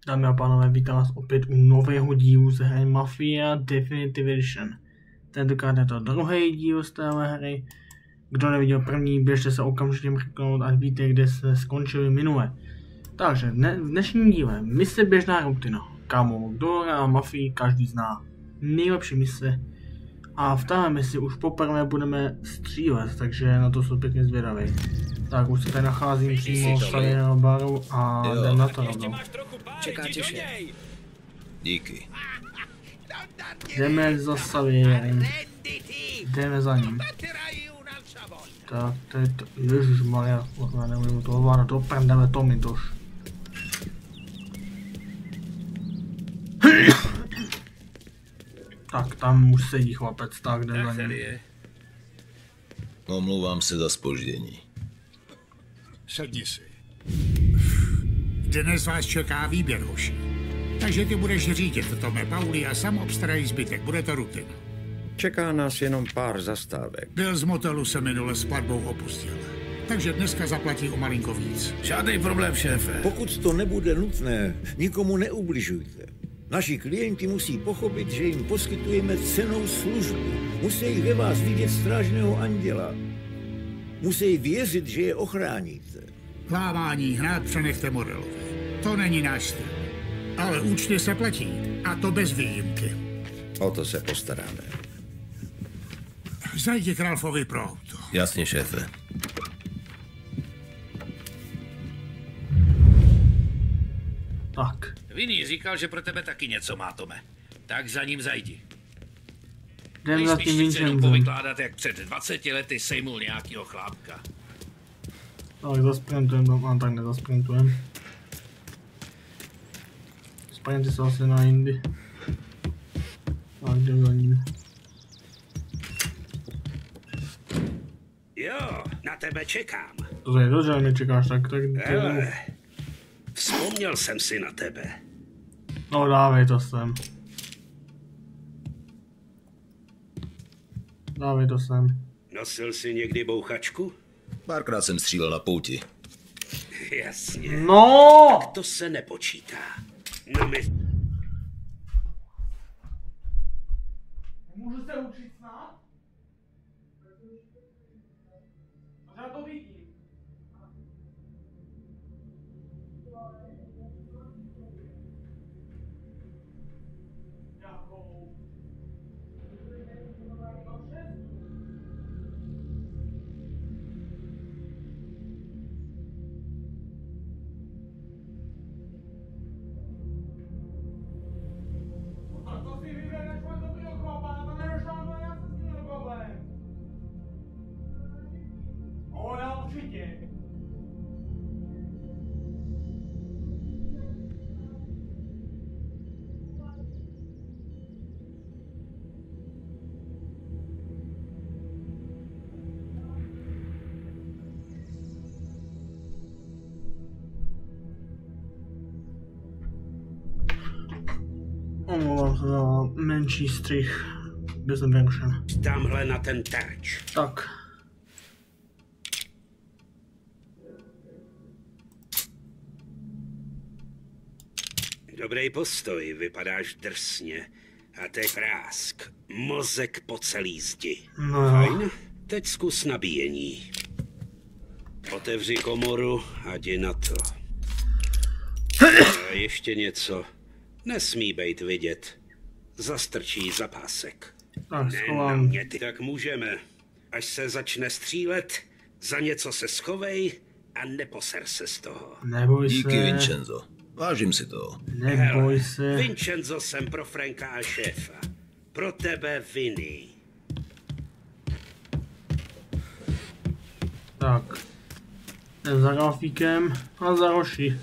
Dámy a pánové, vítám vás opět u nového dílu z hry Mafia Definitive Edition. Tentokrát je to druhý díl z téhle hry. Kdo neviděl první, běžte se okamžitě mrknout, ať víte, kde se skončili minule. Takže v dnešním díle mise běžná rutina. Kámo, kdo hrá Mafii, každý zná. Nejlepší mise. A v téhle misi už poprvé budeme střílet, takže na to jsou pěkně zvědavý. Tak už se tady nacházím přímo v Savinovém baru a jdem na to rovnou. Čeká těše. Díky. Jdeme za Savierem. Jdeme za ním. Tak, to je to. Ježišmarja, já nemůžu to ovládat, to prdele, to mi tož. Tak, tam už sedí chlapec, tak jdem za ním. Omlouvám se za zpoždění. Sedni si. Dnes vás čeká výběr, hoši. Takže ty budeš řídit, Tome, Pauli, a sám obstarají zbytek. Bude to rutina. Čeká nás jenom pár zastávek. Bill z motelu se minule s platbou opustil. Takže dneska zaplatí o malinko víc. Žádný problém, šéfe. Pokud to nebude nutné, nikomu neubližujte. Naši klienti musí pochopit, že jim poskytujeme cennou službu. Musí ve vás vidět strážného anděla. Musí věřit, že je ochráníte. Lávání hnát přenechte modelovi. To není náš styl. Ale účty se platí. A to bez výjimky. O to se postaráme. Zajdi Kralfovi pro auto. Jasně, šéfe. Tak. Vinny říkal, že pro tebe taky něco má, Tome. Tak za ním zajdi. Jdem za tím Nejspíš si jenom Vincenzem. povykládat, jak před 20 lety sejmul nějakýho chlápka. Tak zasprintujeme, a tak nezasprintujeme. Sprinty jsou asi na jindy. Tak jdem za ním. Jo, na tebe čekám. To je to, že mě čekáš, tak Hele, vzpomněl jsem si na tebe. no dávej to sem. Dávej to sem. Nosil jsi někdy bouchačku? Párkrát jsem střílel na pouti. Jasně. No! To se nepočítá. No my... Můžu se učit snad? Já to vidím. Omlouvám se za menší střih. Byl jsem vyrušen. Tamhle na ten terč. Tak. Dobrý postoj, vypadáš drsně. A teď prásk. Mozek po celý zdi. No jo. Fajn, teď zkus nabíjení. Otevři komoru a jdi na to. A ještě něco. Nesmí být vidět. Zastrčí za pásek. Tak Ne na schovám. mě, ty. Tak můžeme. Až se začne střílet, za něco se schovej a neposer se z toho. Neboj Díky, se. Vincenzo. Vážím si toho. Neboj se. Vincenzo jsem pro Franka a šéfa. Pro tebe Vinny. Tak. Jdem za Ralfíkem a za Roši.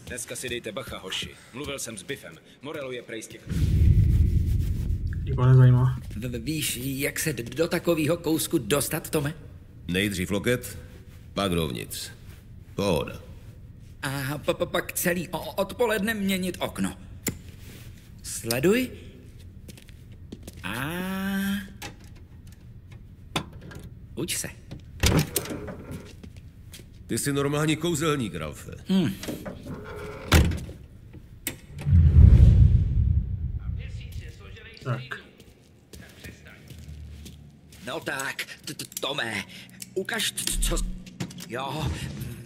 Dneska si dejte bacha, hoši. Mluvil jsem s Biffem. Morelu je prej z těch... Nikoho nezajímá. Víš, jak se do takového kousku dostat, Tome? Nejdřív loket, pak dovnitř. Pohoda. A pak celý odpoledne měnit okno. Sleduj. A... Uč se. Ty jsi normální kouzelník, Ralfe. Tak. No tak, Tome, ukaž, co... Jo,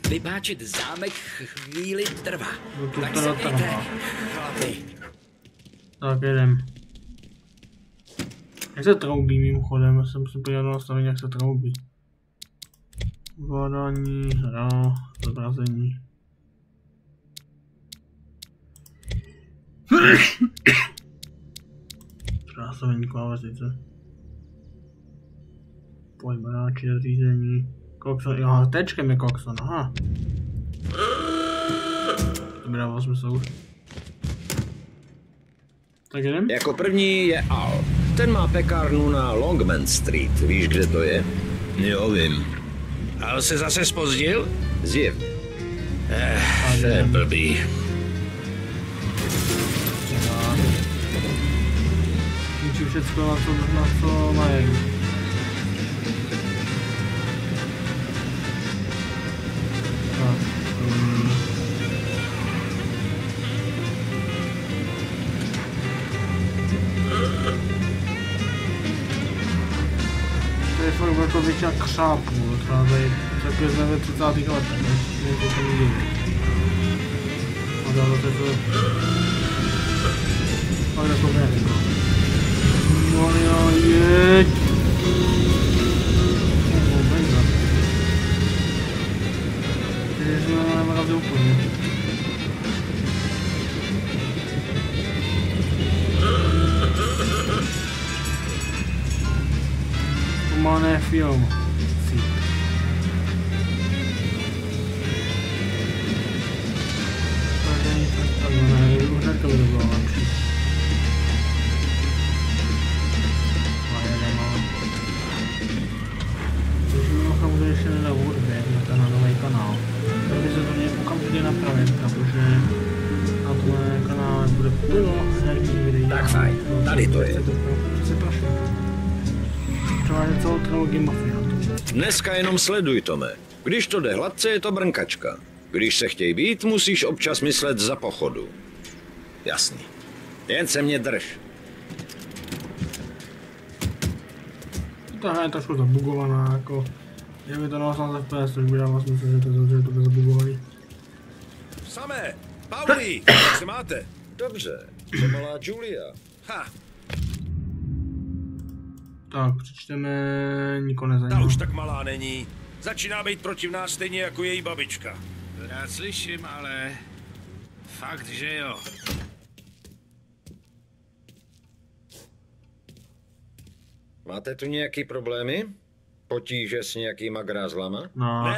vypáčit zámek chvíli trvá. No to Tak teda se mějte, trvá. chlapi. Tak jedem. Jak se troubí mimochodem? Já jsem si podíval na nastavení, jak se troubí. Zvládání, hra, zobrazení. Nastavení klávesnice. Pojmenáči zařízení. Kokson, jo, tečkem je kokson, aha. To mi dává smysl už. Tak jdem? Jako první je Al. Ten má pekárnu na Longman Street. Víš, kde to je? Jo, vím. Ale se zase zpozdil? Zjevně. To je blbý. Ničí všecko na co mají. Tak. To je fakt jako většina křápů, odcházejí takhle jsme ve 30. letech, nevím, co to dělí. A dále to je fakt jako věc, no. Maria, jeď! Bejza. Když jsme nemrazí úplně. Pomalé film. Už neto by to bylo lepší. Bude ještě nedá odběh na nový kanál. Tak by se to mě okamžitě napravit, protože na tomhle kanále bude plno herní videí. Tak fajn, tady to je. Třeba je celou trilogii Mafia. Dneska jenom sleduj, Tome. Když to jde hladce, je to brnkačka. Když se chtěj být, musíš občas myslet za pochodu. Jasný. Jen se mě drž. Ta hra je trošku zabugovaná, jako... Kdyby to na 18 FPS, tak by dával smysl, že to bude zabugovaný. Samé! Pauli! Jak se máte? Dobře, co malá Julia? Ha! Tak, přečteme... Nikoho Ta nezajímá. už tak malá není. Začíná být protivná stejně jako její babička. Rád slyším, ale... Fakt, že jo. Máte tu nějaký problémy? Potíže s nějakýma grázlama? No.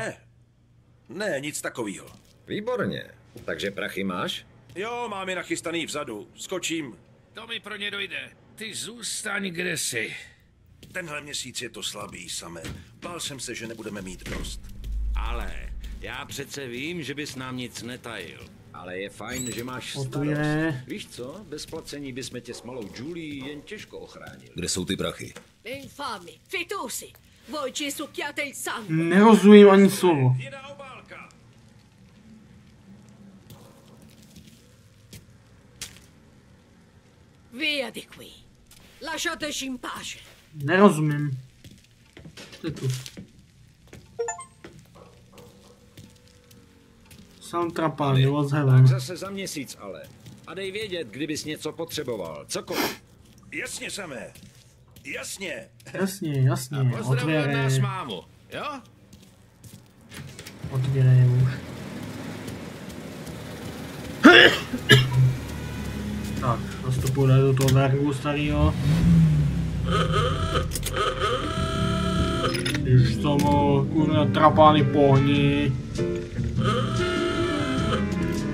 Ne, nic takového. Výborně. Takže prachy máš? Jo, mám je nachystaný vzadu. Skočím. To mi pro ně dojde. Ty zůstaň kde jsi. Tenhle měsíc je to slabý, Samé. Bál jsem se, že nebudeme mít dost. Ale já přece vím, že bys nám nic netajil. Ale je fajn, že máš starost. Otvírá. Víš co? Bez placení bychom tě s malou Julie jen těžko ochránili. Kde jsou ty prachy? Infami, fetosi, voi ci succhiate il sangue. Nerozumím ani slovo. Jiná obálka. Via di qui. Lasciateci in pace. Nerozumím. Co je tu? Soundtrapán, jo, z heaven. Tak zase za měsíc, ale. A dej vědět, kdybys něco potřeboval. Cokoliv. Jasně, Samé. Jasně. Jasně, Pozdravuje nás otvírej. mámu, jo? Otvírej už. Tak, nastupuji do toho vergu starýho. Když jsem kurňa trapány pohni.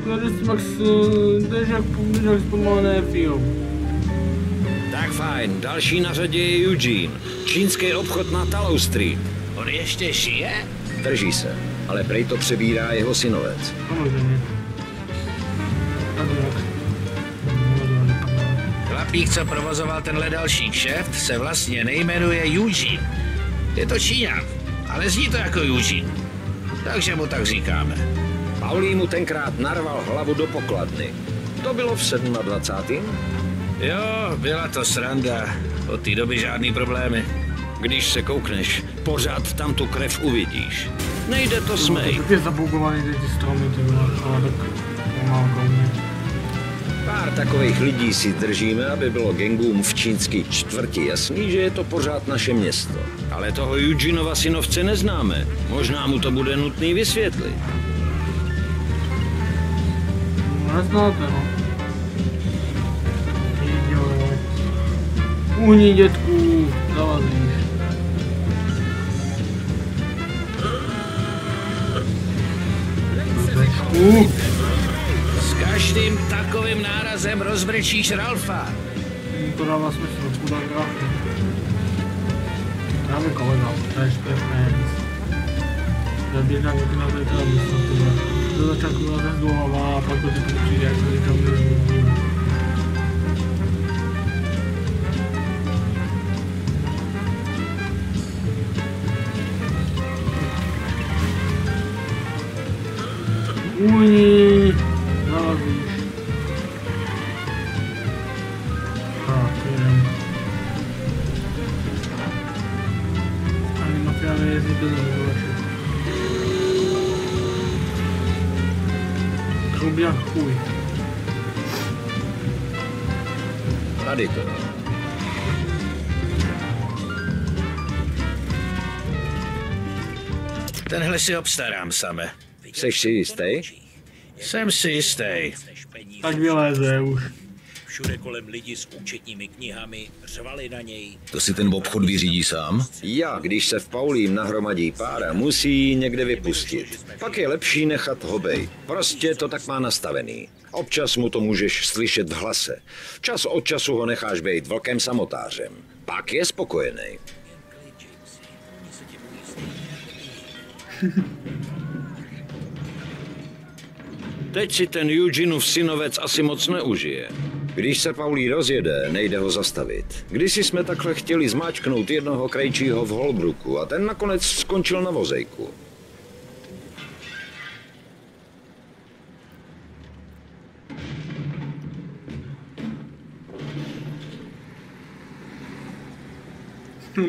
Tady jsem jak zpomalený film. Tak fajn, další na řadě je Eugene. Čínský obchod na Tallow Street. On ještě žije? Drží se, ale prej to přebírá jeho synovec. Samozřejmě. Tak jak? Chlapík, co provozoval tenhle další kšeft, se vlastně nejmenuje Eugene. Je to Číňan, ale zní to jako Eugene. takže mu tak říkáme. Paulí mu tenkrát narval hlavu do pokladny. To bylo v 27. Jo, byla to sranda. Od té doby žádný problémy. Když se koukneš, pořád tam tu krev uvidíš. Nejde to smej. Tak je zabugovaný ty stromy, ty vole, ale tak normál koumě. Pár takových lidí si držíme, aby bylo gangům v čínský čtvrti jasný, že je to pořád naše město. Ale toho Eugenova synovce neznáme. Možná mu to bude nutný vysvětlit. Neznáte, no. Uhni, dětku, zavazíš. S každým takovým nárazem rozbrečíš Ralfa. To dává smysl, chudá grafy. Právě kolega, to je friends. To je běžná někdy to je teda mysl, tyhle. Do začátku na ten zdlouhavá a pak to si přijde, jak se říkám, že Ujni, zavazíš. Tak, jdem. Ani mafia nejezdí bez nezvolaček. Trouběk chuj. Tady to. Tenhle si obstarám, Same. Jseš si jistý? Jsem si jistý. Tak vyléze už. Všude kolem lidi s účetními knihami řvali na něj. To si ten obchod vyřídí sám? Já, když se v Paulím nahromadí pára, musí ji někde vypustit. Pak je lepší nechat ho bejt. Prostě to tak má nastavený. Občas mu to můžeš slyšet v hlase. Čas od času ho necháš bejt vlkem samotářem. Pak je spokojený. Teď si ten Eugenův synovec asi moc neužije. Když se Paulí rozjede, nejde ho zastavit. Kdysi jsme takhle chtěli zmáčknout jednoho krejčího v Holbrooku a ten nakonec skončil na vozejku.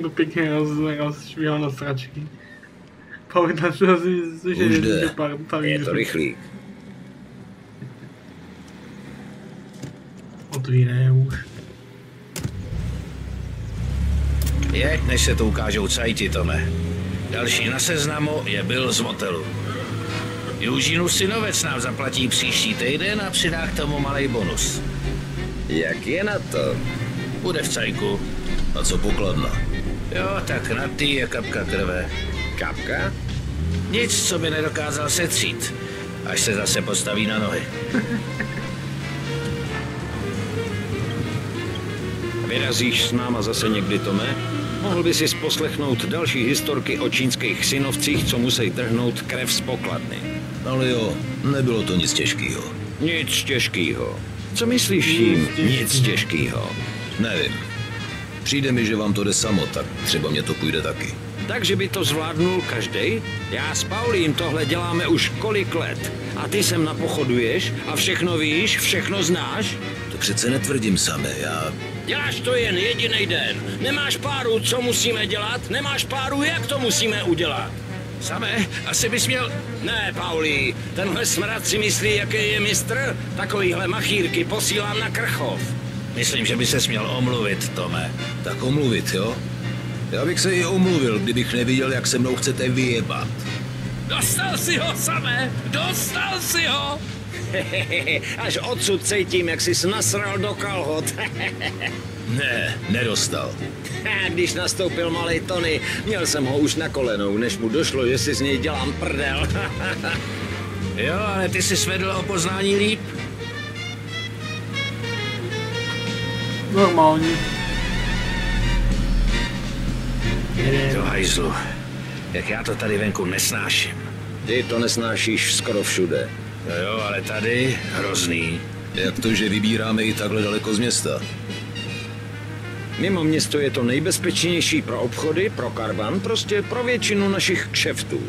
To pěkně rozšvíhal na sračky. Pavědá se asi, že jde. Je to rychlík. Otvírej už. Je, než se to ukážou cajti, Tome. Další na seznamu je Bill z motelu. Eugenův synovec nám zaplatí příští týden a přidá k tomu malej bonus. Jak je na to? Bude v cajku. A co pokladna? Jo, tak na tý je kapka krve. Kapka? Nic, co by nedokázal setřít, až se zase postaví na nohy. Vyrazíš s náma zase někdy, Tome? Mohl by si poslechnout další historky o čínských synovcích, co musí trhnout krev z pokladny. Ale jo, nebylo to nic těžkýho. Nic těžkýho. Co myslíš tím nic těžkýho? Nevím. Přijde mi, že vám to jde samo, tak třeba mě to půjde taky. Takže by to zvládnul každej? Já s Paulím tohle děláme už kolik let. A ty sem napochoduješ a všechno víš, všechno znáš? To přece netvrdím samé, já... Děláš to jen jediný den. Nemáš páru, co musíme dělat, nemáš páru, jak to musíme udělat. Same, asi bys měl... Ne, Paulí, tenhle smrad si myslí, jaký je mistr? Takovýhle machírky posílám na Krchov. Myslím, že by ses měl omluvit, Tome. Tak omluvit, jo? Já bych se i omluvil, kdybych neviděl, jak se mnou chcete vyjebat. Dostal si ho, Same! Dostal si ho! Až odsud cítím, jak jsi nasral do kalhot. Ne, nedostal. Když nastoupil malej Tony, měl jsem ho už na kolenou, než mu došlo, že si z něj dělám prdel. Jo, ale ty jsi svedl o poznání líp. Normálně. To hajzlu. Jak já to tady venku nesnáším. Ty to nesnášíš skoro všude. No jo, ale tady hrozný. Jak to, že vybíráme i takhle daleko z města? Mimo město je to nejbezpečnější pro obchody, pro karvan, prostě pro většinu našich kšeftů.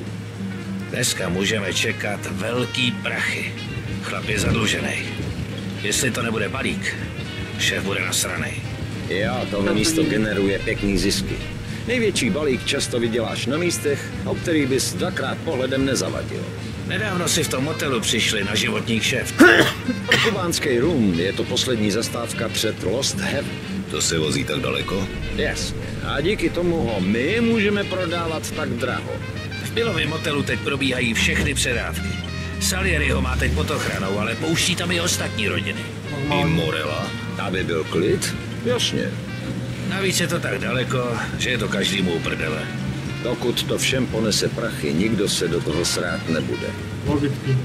Dneska můžeme čekat velký prachy. Chlap je zadlužený. Jestli to nebude balík, šéf bude nasranej. Jo, tohle místo generuje pěkný zisky. Největší balík často vyděláš na místech, o který bys dvakrát pohledem nezavadil. Nedávno si v tom hotelu přišli na životní kšeft. Kubánský rum je to poslední zastávka před Lost Heaven. To se vozí tak daleko? Jasně. A díky tomu ho my můžeme prodávat tak draho. V Billovém hotelu teď probíhají všechny předávky. Salieri ho má teď pod ochranou, ale pouští tam i ostatní rodiny. I Morella? Aby byl klid? Jasně. Navíc je to tak daleko, že je to každému uprdele. Dokud to všem ponese prachy, nikdo se do toho srát nebude. Logicky.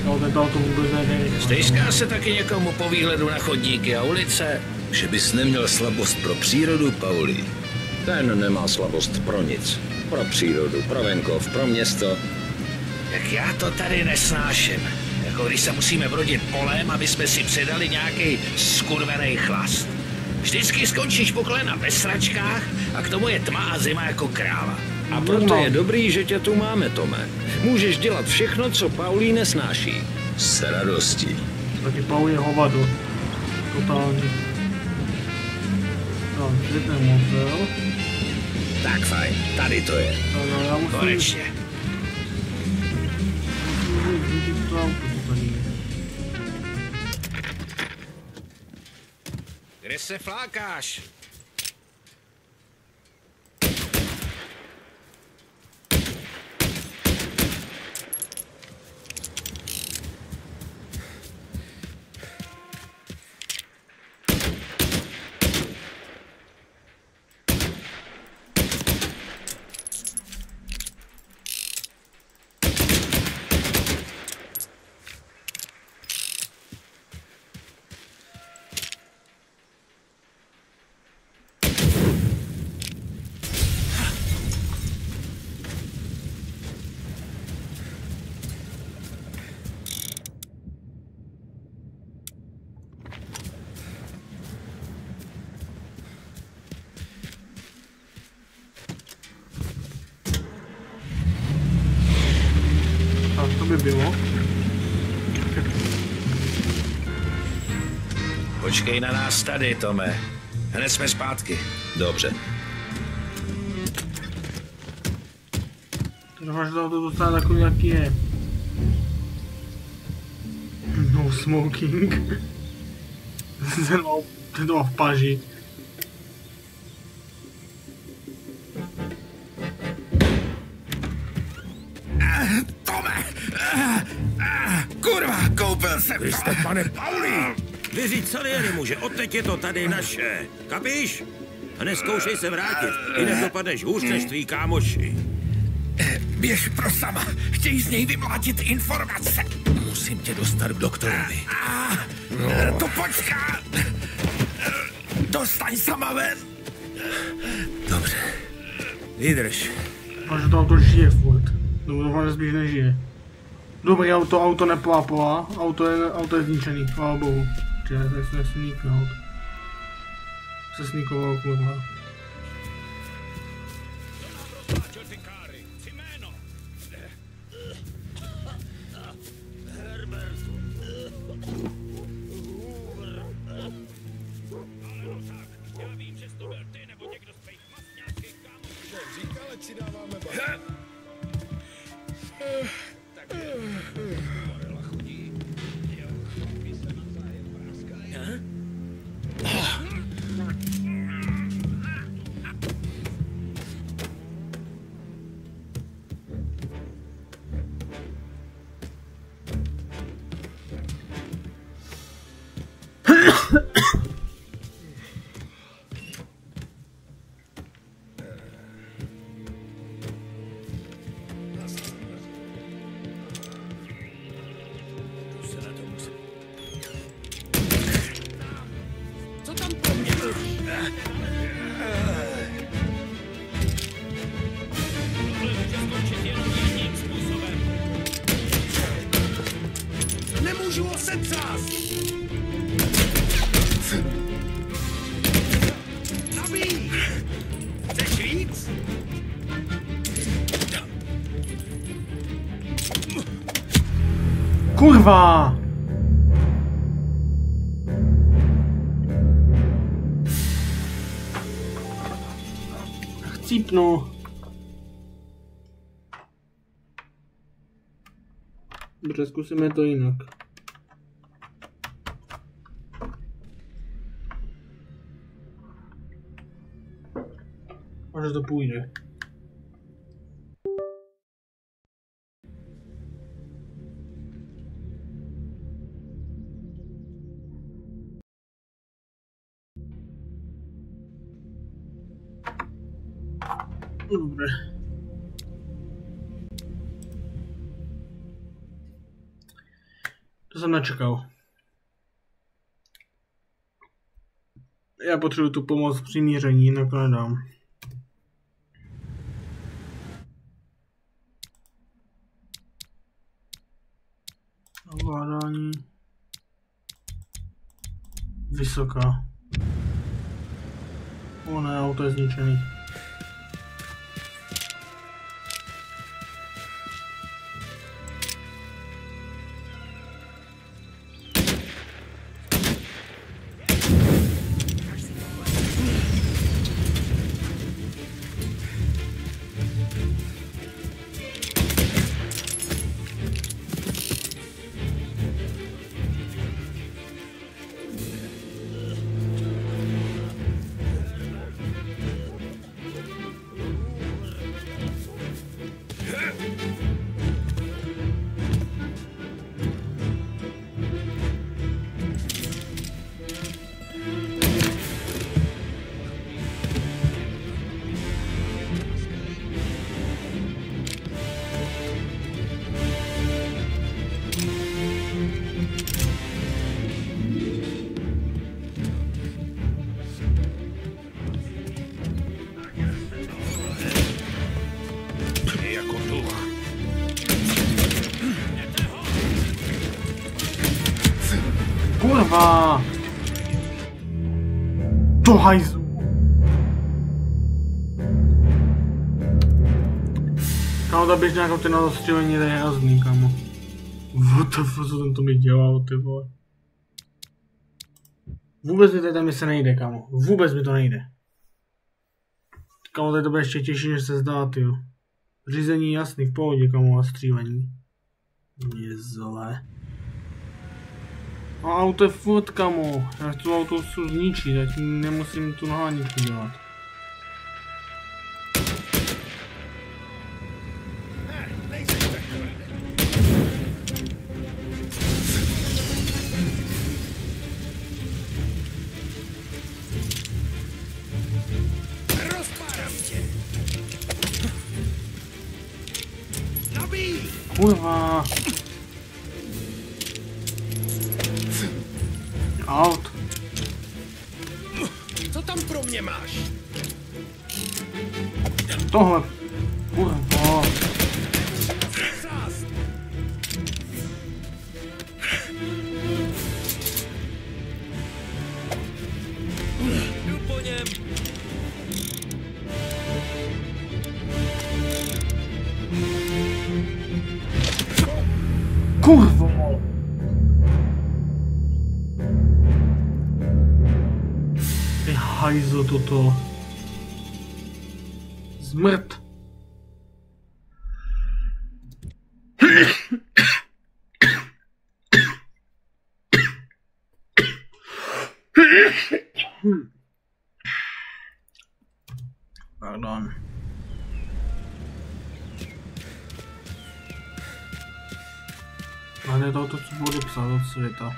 No, tento automobil nejde. Stejská se taky někomu po výhledu na chodníky a ulice. Že bys neměl slabost pro přírodu, Pauli. Ten nemá slabost pro nic. Pro přírodu, pro venkov, pro město. Jak já to tady nesnáším. Jako když se musíme brodit polem, aby jsme si předali nějaký skurvený chlast. Vždycky skončíš po kolena ve sračkách a k tomu je tma a zima jako kráva. A proto je dobrý, že tě tu máme, Tome. Můžeš dělat všechno, co Paulí nesnáší. S radostí. Taky Paul je hovado. Totálně. No, kde ten motel? Tak fajn, tady to je. No, já musím... Konečně. To auto, co tady je. Kde se flákáš? By bylo. Počkej na nás tady, Tome. Hned jsme zpátky. Dobře. Máš to dostat takový, jaký je. No smoking. Ten v paži. Kurva, koupil jsem. Vy jste, pane Pauli. Vyříct Salierimu, že odteď je to tady naše. Kapíš? A neskoušej se vrátit, jinak dopadneš hůř než tví kámoši. Běž pro sama, chtějí z něj vymlátit informace. Musím tě dostat k doktorovi. To počká. Dostaň sama ven. Dobře. Vydrž. A že to auto žije furt. No, doufám, že spíš nežije. Dobrý, auto neplápolá, auto je zničený, chvála bohu. Čiže se sníknout. Se sníkoval, kurva. Nemůžu ho setřást! Zabij! Chceš víc? Kurva! Chcípnu. Dobře, zkusíme to jinak. Možná to půjde. Dobře. To jsem nečekal. Já potřebuji tu pomoc při míření, jinak to nedám. Ovládání. Vysoká. O ne, auto je zničený. Kurva! To hajzlu! Kámo, ta běžná jako ty na zastřelení je hrozný, kámo. What the fuck, co ten to mi dělal, ty vole. Vůbec mi tady se nejde, kámo. Vůbec mi to nejde. Kámo, tady to bude ještě těžší, než se zdá, tyjo. Řízení jasný, v pohodě, kámo, a střílení. Je zlé. A auto je furt, kamo. Já chci auto zničit, ať nemusím tu naháničku dělat. Kurva. Aut. Co tam pro mě máš? Tohle. Kurva. Jdu po něm. Kurva. Hajzo toto. Zmrt. Pardon. Ale to, co budu psát od světa.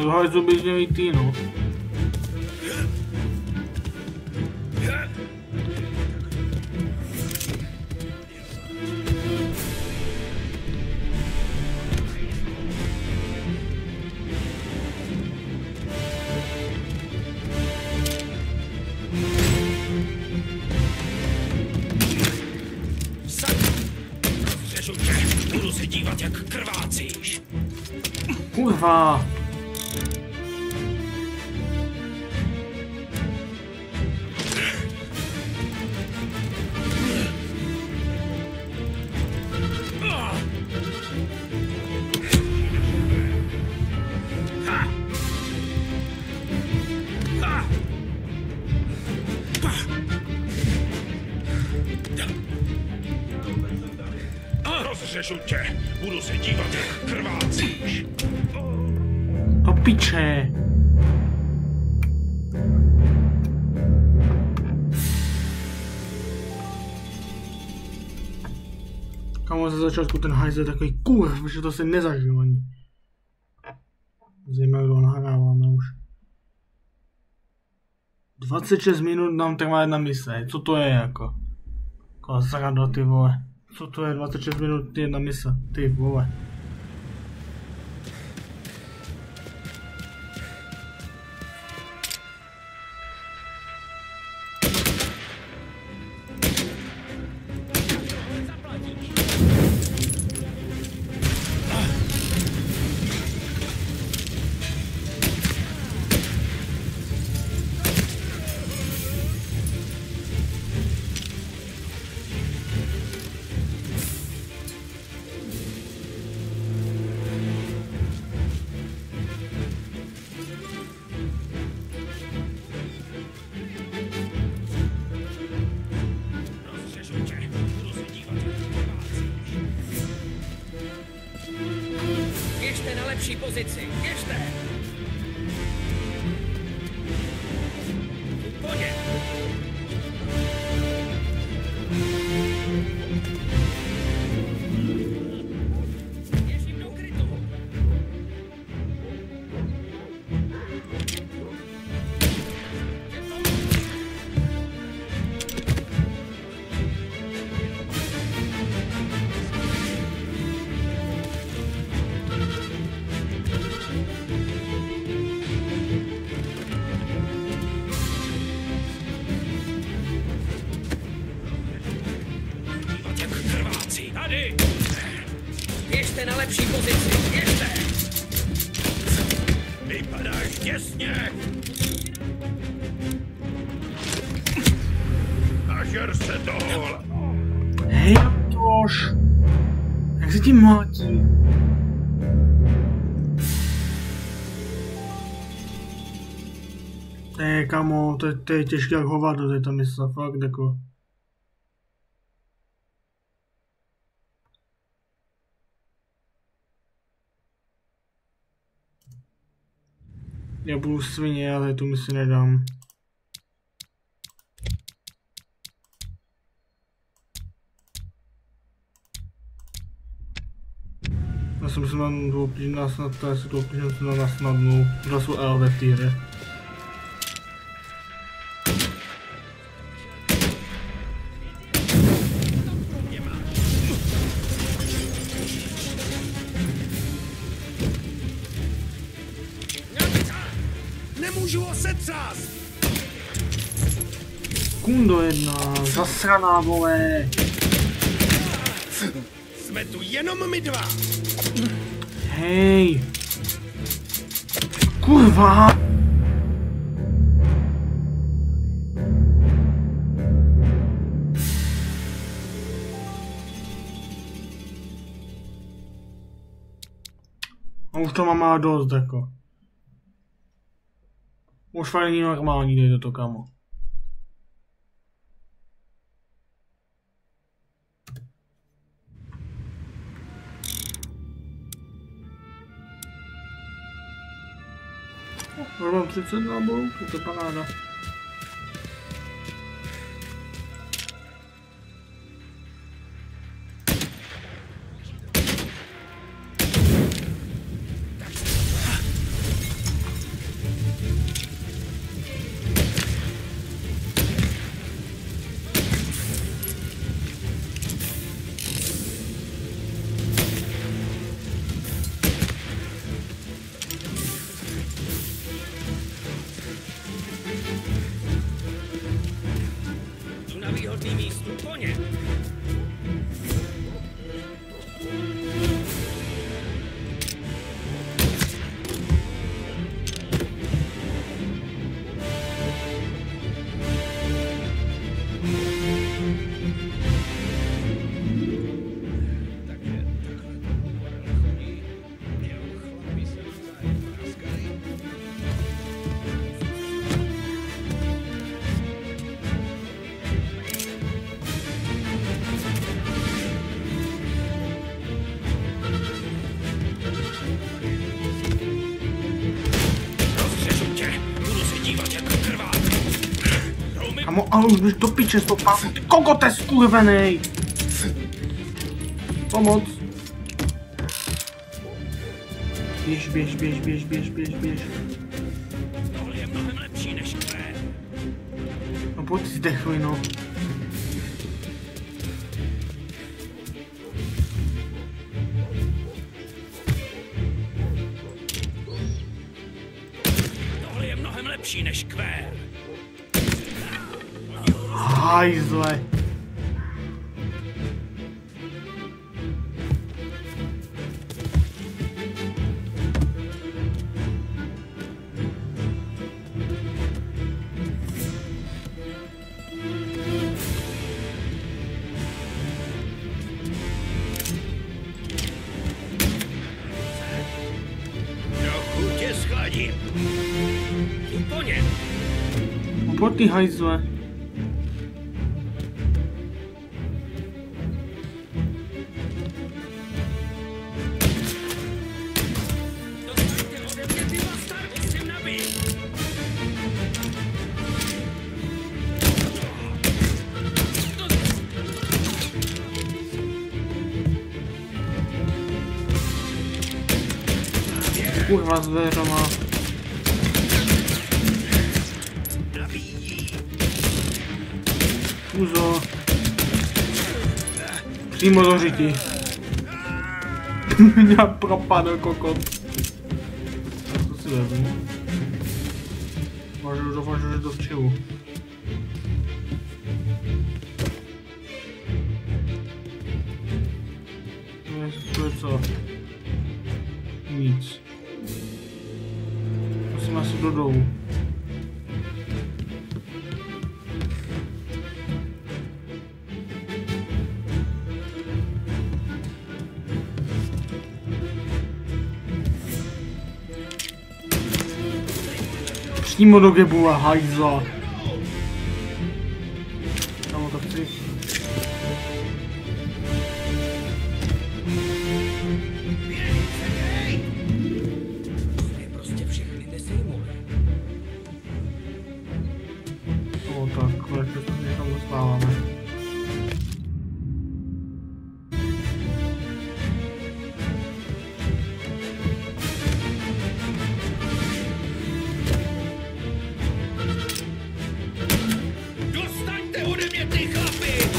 No hajzlu bys měl jít ty, no. Budu se dívat, jak krvácíš. Kurva. Rozřežu tě. Budu se dívat, jak krvácíš. Do piče. Kamo, ze začátku ten hajzl je takový kurv, že to se nezažil ani. Zajímavé, kdo nahráváme už. 26 minut nám trvá jedna mise. Co to je jako? Taková zrada, ty vole. Co to je 26 minut jedna mise? Ty vole. Pozici, běžte! Po ně! Běžím do krytu! Tady! Běžte na lepší pozici, běžte! Vypadáš těsně! Nažer se dole! Hej, tož! Jak se tím mátí? Kamo, to je těžké jak hovado, to je ta mise, fakt jako. Já budu svině, ale tu misi nedám. Já jsem si mám tu obtížnou na snadnou. Dva jsou L ve týře. Nemůžu ho setřást! Kundo jedna, zasraná vole! Jsme tu jenom my dva! Hej! Kurva! A už to mám dost jako. Už fakt není normální, dej to, kamo. Už mám 30 nábojů, to je paráda. No ale už běž do piče s tou pálkou, ty kokote skurvenej! Pomoc! Běž. Tohle je mnohem lepší než tvé. No pojď si zdechli, no. Tohle je mnohem lepší než kvér. Hajzle. Trochu tě schladím. Jdu po něm. Pojď ty hajzle. Kurva zvěřoma. Uzo. Přímo do řiti. Já propadl kokot. To si vezmu. Doufám, že to včelu. To je co? Nic. Musím asi do dolů. Přímo do gebula, hajzla. Kámo, to chci. Takhle se to někam dostáváme. Dostaňte ode mě ty chlapi!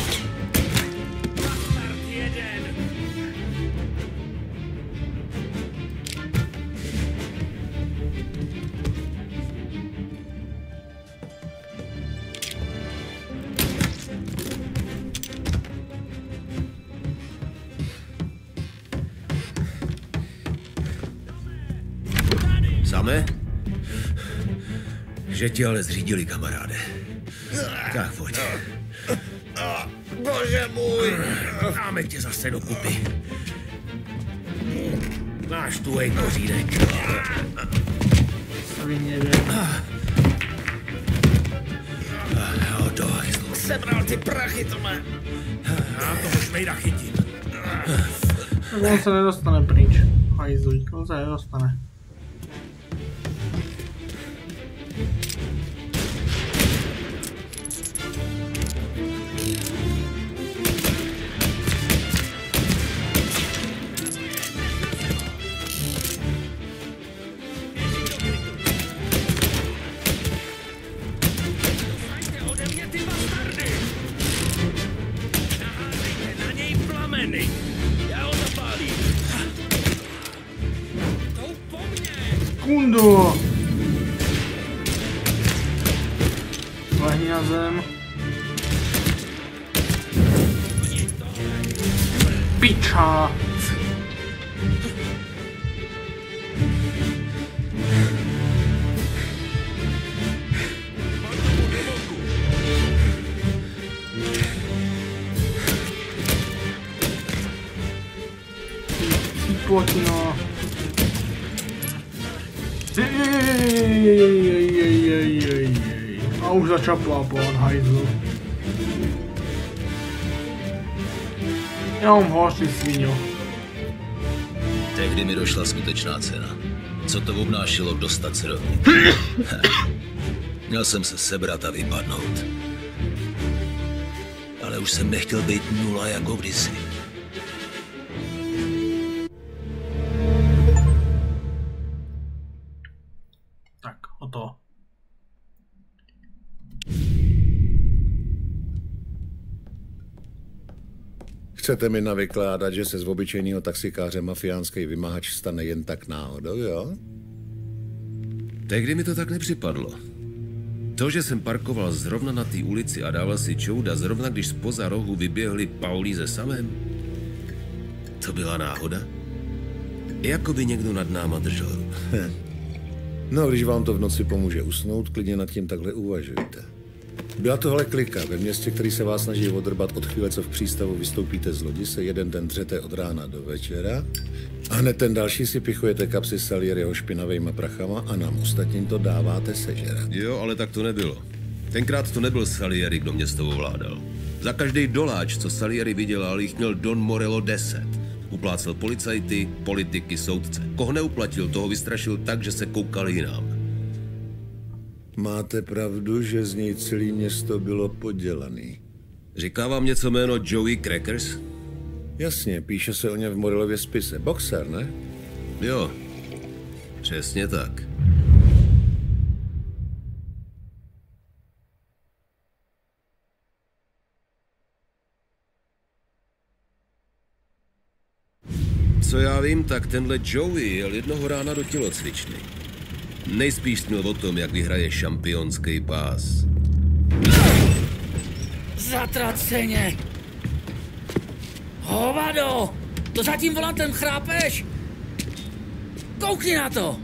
Bastard jeden! Samé? Že ti ale zřídili, kamaráde. Tak pojď. Bože můj! Dáme tě zase do kupy. Máš tu kořínek. Svině, Jo, do hajzlu. Sebral ty prachy, Tome. Já toho šmejda chytím. Tak on se nedostane pryč. Hajzlík, on se nedostane. Kundo! Lehni na zem. Piča! Plotino. A už začal plápovat hajzl. Já mám hoši, sviňo. Tehdy mi došla skutečná cena. Co to obnášelo dostat se dovnitř. Měl jsem se sebrat a vypadnout. už jsem nechtěl být nula jako kdysi. Tak, hotovo. Chcete mi navykládat, že se z obyčejného taxikáře mafiánský vymahač stane jen tak náhodou, jo? Tehdy mi to tak nepřipadlo. To, že jsem parkoval zrovna na té ulici a dával si čouda, zrovna když zpoza rohu vyběhli Paulí se Samem, to byla náhoda? Jako by někdo nad náma držel. No, když vám to v noci pomůže usnout, klidně nad tím takhle uvažujte. Byla tohle klika ve městě, který se vás snaží odrbat od chvíle, co v přístavu vystoupíte z lodi, se jeden den dřete od rána do večera a hned ten další si pichujete kapsy Salieriho špinavejma prachama a nám ostatním to dáváte sežerat. Jo, ale tak to nebylo. Tenkrát to nebyl Salieri, kdo město ovládal. Za každý doláč, co Salieri vydělal, jich měl Don Morello 10. Uplácel policajty, politiky, soudce. Koho neuplatil, toho vystrašil tak, že se koukal jinam. Máte pravdu, že z něj celé město bylo podělaný. Říká vám něco jméno Joey Crackers? Jasně, píše se o něm v Morellově spise. Boxer, ne? Jo, přesně tak. Co já vím, tak tenhle Joey jel jednoho rána do tělocvičny. Nejspíš snil o tom, jak vyhraje šampionský pás. Zatraceně! Hovado! To za tím volantem chrápeš? Koukni na to!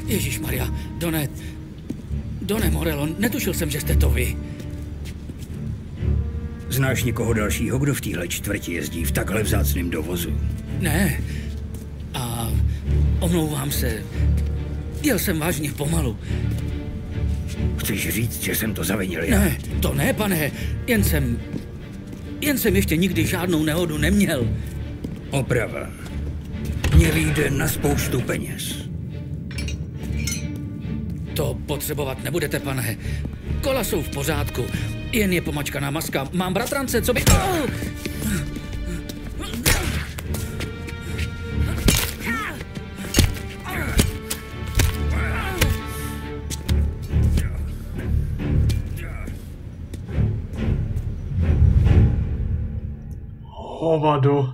Ježišmarja, Done Morello, netušil jsem, že jste to vy. Znáš někoho dalšího, kdo v téhle čtvrti jezdí v takhle vzácném dovozu? Ne. A omlouvám se. Jel jsem vážně pomalu. Chceš říct, že jsem to zavinil já? Ne, to ne, pane. Jen jsem ještě nikdy žádnou nehodu neměl. Oprava. Mně vyjde na spoustu peněz. To potřebovat nebudete, pane. Kola jsou v pořádku. Jen je pomačkaná maska. Mám bratrance, co by... Hovado.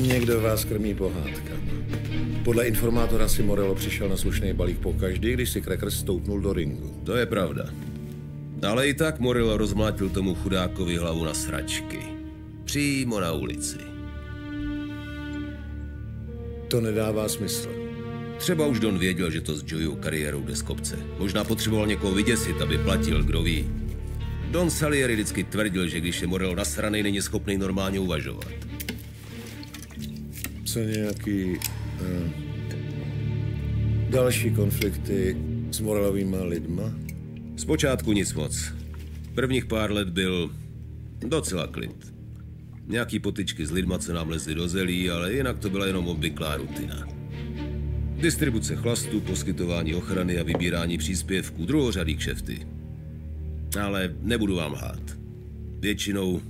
Někdo vás krmí pohádkama. Podle informátora si Morello přišel na slušný balík pokaždý, když si Crackers stoupnul do ringu. To je pravda. Ale i tak Morello rozmlátil tomu chudákovi hlavu na sračky. Přímo na ulici. To nedává smysl. Třeba už Don věděl, že to s Joeyou kariérou jde z kopce. Možná potřeboval někoho vyděsit, aby platil, kdo ví. Don Salieri vždycky tvrdil, že když je Morello nasranej, není schopný normálně uvažovat. Co nějaký další konflikty s Morellovýma lidma? Zpočátku nic moc. Prvních pár let byl docela klid. Nějaký potyčky s lidma, co nám lezli do zelí, ale jinak to byla jenom obvyklá rutina. Distribuce chlastů, poskytování ochrany a vybírání příspěvků, druhořadý kšefty. Ale nebudu vám lhát. Většinou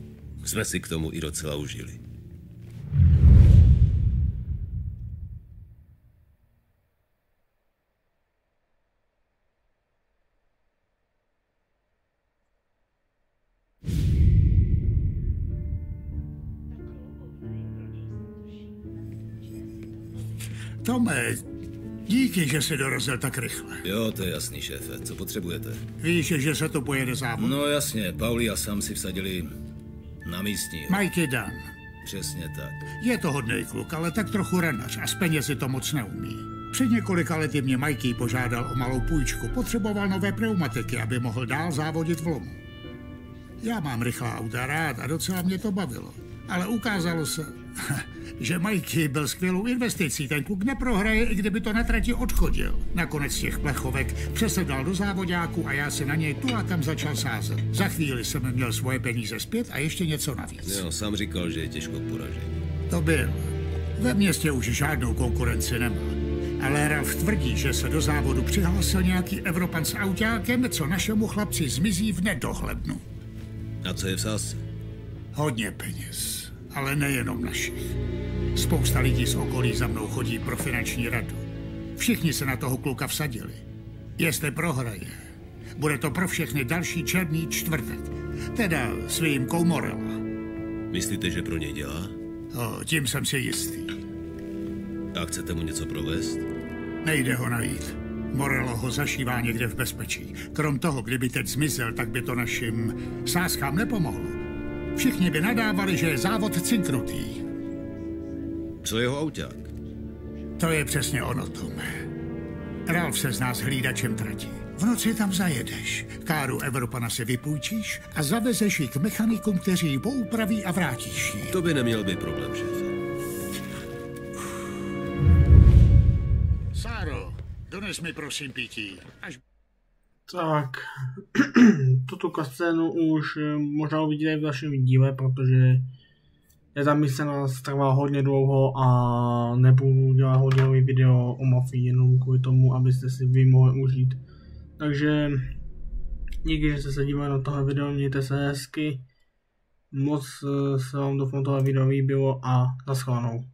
jsme si k tomu i docela užili. Tome, díky, že jsi dorazil tak rychle. Jo, to je jasný, šéfe. Co potřebujete? Víš, že se to pojede závod? No jasně, Pauli a Sam si vsadili na místní. Mikey Dunn. Přesně tak. Je to hodnej kluk, ale tak trochu ranař a z penězi to moc neumí. Před několika lety mě Mikey požádal o malou půjčku. Potřeboval nové pneumatiky, aby mohl dál závodit v lomu. Já mám rychlá auta rád a docela mě to bavilo. Ale ukázalo se, že Mikey byl skvělou investicí. Ten kluk neprohraje, i kdyby to na trati odchodil. Nakonec těch plechovek přesedal do závodáku a já se na něj tu a tam začal sázet. Za chvíli jsem měl svoje peníze zpět a ještě něco navíc. Jo, sám říkal, že je těžko poražit. To byl. Ve městě už žádnou konkurenci nemá. Ale Ralf tvrdí, že se do závodu přihlásil nějaký Evropan s autákem, co našemu chlapci zmizí v nedohlednu. A co je v sázce? Hodně peněz, ale nejenom našich. Spousta lidí z okolí za mnou chodí pro finanční radu. Všichni se na toho kluka vsadili. Jestli prohraje, bude to pro všechny další černý čtvrtek. Teda s výjimkou Morela. Myslíte, že pro něj dělá? Tím jsem si jistý. A chcete mu něco provést? Nejde ho najít. Morello ho zašívá někde v bezpečí. Krom toho, kdyby teď zmizel, tak by to našim sázkám nepomohlo. Všichni by nadávali, že je závod cinknutý. Co jeho auták? To je přesně ono, Tome. Ralf se z nás hlídačem tratí. V noci tam zajedeš. Káru Evropana si vypůjčíš a zavezeš ji k mechanikům, kteří ji poupraví a vrátíš ji. To by neměl být problém, šéfe. Sáro, dones mi prosím pití. Tak, tuto kascénu už možná uvidíte v dalším díle, protože je ta mise nás trvá hodně dlouho a nebudu dělat hodinový video o mafii jenom kvůli tomu, abyste si vy mohli užít. Takže díky, že jste se dívali na tohle video, mějte se hezky, moc se vám doufám tohle video líbilo a nashledanou.